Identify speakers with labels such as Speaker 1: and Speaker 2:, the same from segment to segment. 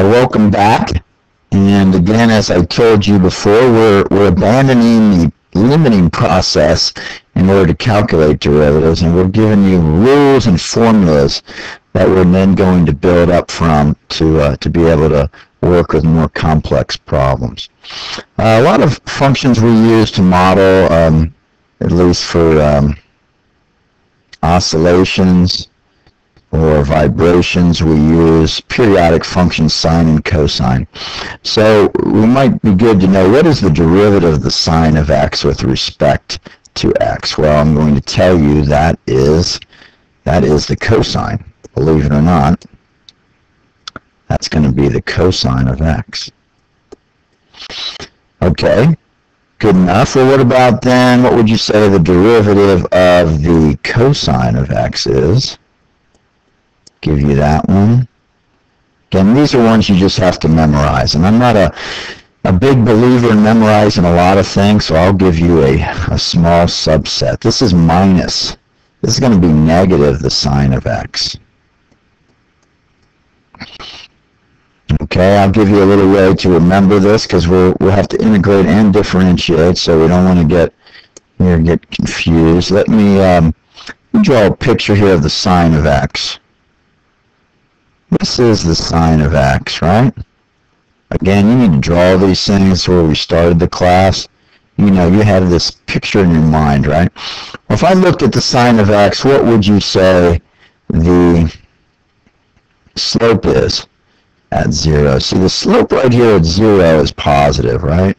Speaker 1: Welcome back. And again, as I told you before, we're abandoning the limiting process in order to calculate derivatives, and we're giving you rules and formulas that we're then going to build up from to be able to work with more complex problems. A lot of functions we use to model, at least for oscillations or vibrations, we use periodic functions sine and cosine. So we might be good to know, what is the derivative of the sine of x with respect to x? Well, I'm going to tell you that is the cosine. Believe it or not, that's going to be the cosine of x. Okay, good enough. Well, what about then, what would you say the derivative of the cosine of x is? Give you that one. Again, these are ones you just have to memorize, and I'm not a big believer in memorizing a lot of things, so I'll give you a small subset. This is minus. This is going to be negative the sine of x. Okay, I'll give you a little way to remember this, because we'll have to integrate and differentiate, so we don't want to get confused. Let me draw a picture here of the sine of x. This is the sine of x, right? Again, you need to draw these things where we started the class. You know, you had this picture in your mind, right? Well, if I looked at the sine of x, what would you say the slope is at 0? See, the slope right here at 0 is positive, right?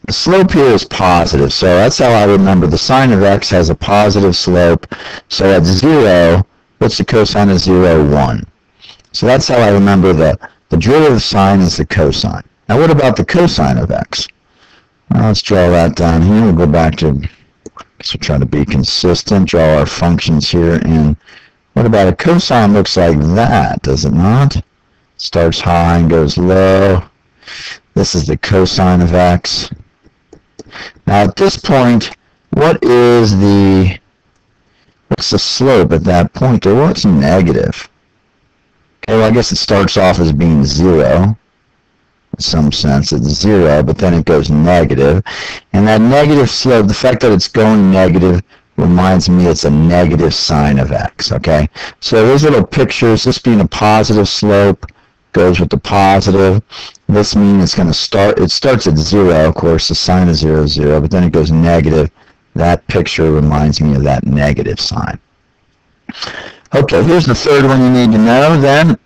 Speaker 1: The slope here is positive, so that's how I remember the sine of x has a positive slope. So at 0, what's the cosine of 0? 1. So that's how I remember the derivative of sine is the cosine. Now what about the cosine of x? Well, let's draw that down here. We'll go back to, I guess we'll try to be consistent, draw our functions here. And what about a cosine? Looks like that, does it not? Starts high and goes low. This is the cosine of x. Now at this point, what's the slope at that point? Well, it's negative. Okay, well, I guess it starts off as being 0. In some sense, it's 0, but then it goes negative. And that negative slope, the fact that it's going negative, reminds me it's a negative sine of x, okay? So those little pictures, this being a positive slope, goes with the positive. This means it's going to it starts at 0, of course, the sine of 0 is 0, but then it goes negative. That picture reminds me of that negative sign. Okay, here's the third one you need to know then.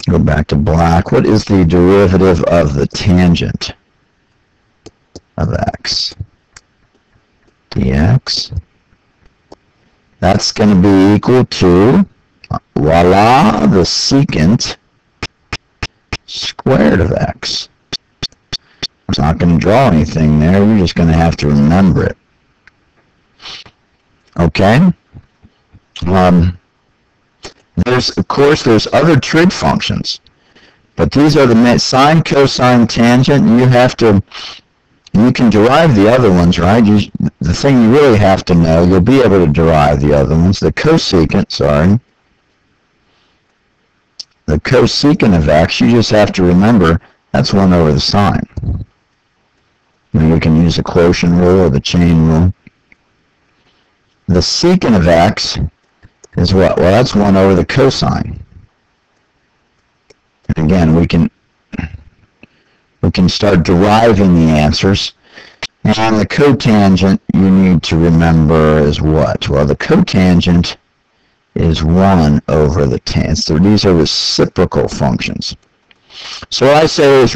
Speaker 1: Go back to black. What is the derivative of the tangent of x? Dx. That's going to be equal to, voila, the secant squared of x. I'm not going to draw anything there. We're just going to have to remember it. Okay? Of course, there's other trig functions. But these are the sine, cosine, tangent. You can derive the other ones, right? The thing you really have to know, you'll be able to derive the other ones. The cosecant, sorry. The cosecant of x, you just have to remember, that's 1 over the sine. You can use the quotient rule or the chain rule. The secant of x is what? Well, that's 1 over the cosine. And again, we can start deriving the answers. And the cotangent you need to remember is what? Well, the cotangent is 1 over the tan. So these are reciprocal functions. So what I say is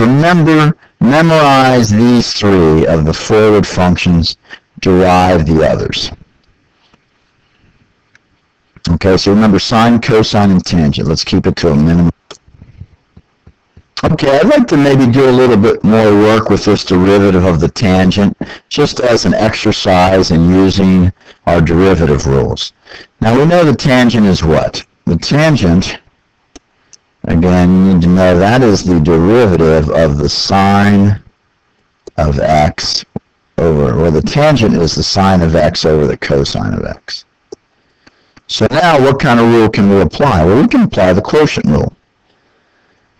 Speaker 1: memorize these 3 of the forward functions, derive the others. Okay, so remember sine, cosine, and tangent. Let's keep it to a minimum. Okay, I'd like to maybe do a little bit more work with this derivative of the tangent, just as an exercise in using our derivative rules. Now we know the tangent is what? The tangent, again, you need to know that is the derivative of the sine of x over, well, the tangent is the sine of x over the cosine of x. So now what kind of rule can we apply? Well, we can apply the quotient rule.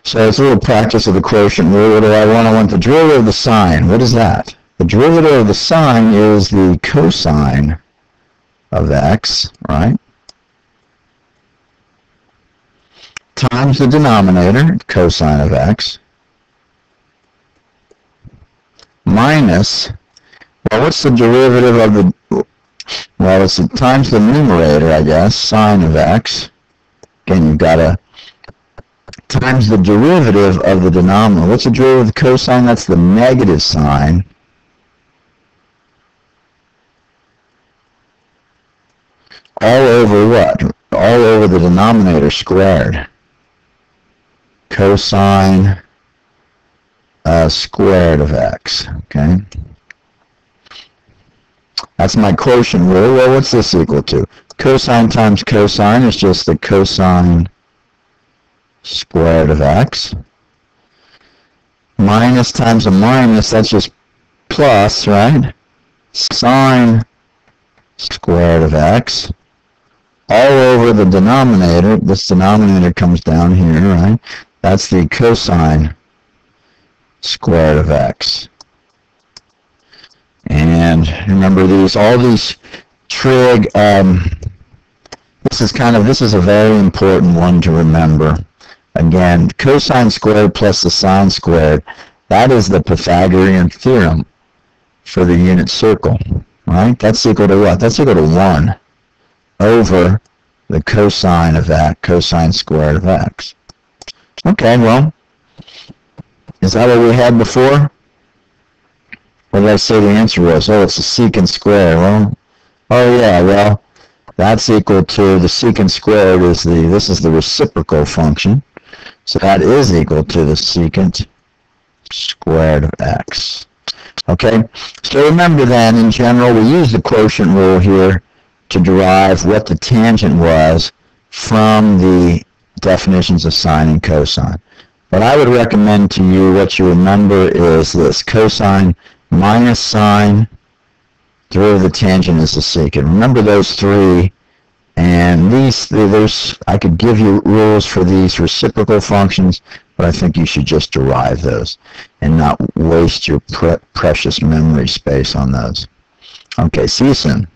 Speaker 1: So it's a little practice of the quotient rule. What do I want? I want the derivative of the sine. What is that? The derivative of the sine is the cosine of x, right? Times the denominator, cosine of x, minus, well, what's the derivative of the, well, it's times the numerator, I guess, sine of x. Again, you've got to times the derivative of the denominator. What's the derivative of the cosine? That's the negative sine. All over what? All over the denominator squared. Cosine squared of x. Okay. That's my quotient rule. Well, what's this equal to? Cosine times cosine is just the cosine squared of x. Minus times a minus, that's just plus, right? Sine squared of x. All over the denominator, this denominator comes down here, right? That's the cosine squared of x. And remember these, all these trig, this is a very important one to remember. Again, cosine squared plus the sine squared, that is the Pythagorean theorem for the unit circle, right? That's equal to what? That's equal to 1 over the cosine of that, cosine squared of x. Okay, well, is that what we had before? What did I say the answer was? Oh, it's the secant squared. Well, oh yeah, well, that's equal to the secant squared is this is the reciprocal function. So that is equal to the secant squared of x. Okay, so remember then, in general, we use the quotient rule here to derive what the tangent was from the definitions of sine and cosine. But I would recommend to you what you remember is this: cosine minus sine, derivative of the tangent is the secant. Remember those three, and I could give you rules for these reciprocal functions, but I think you should just derive those and not waste your precious memory space on those. Okay, see you soon.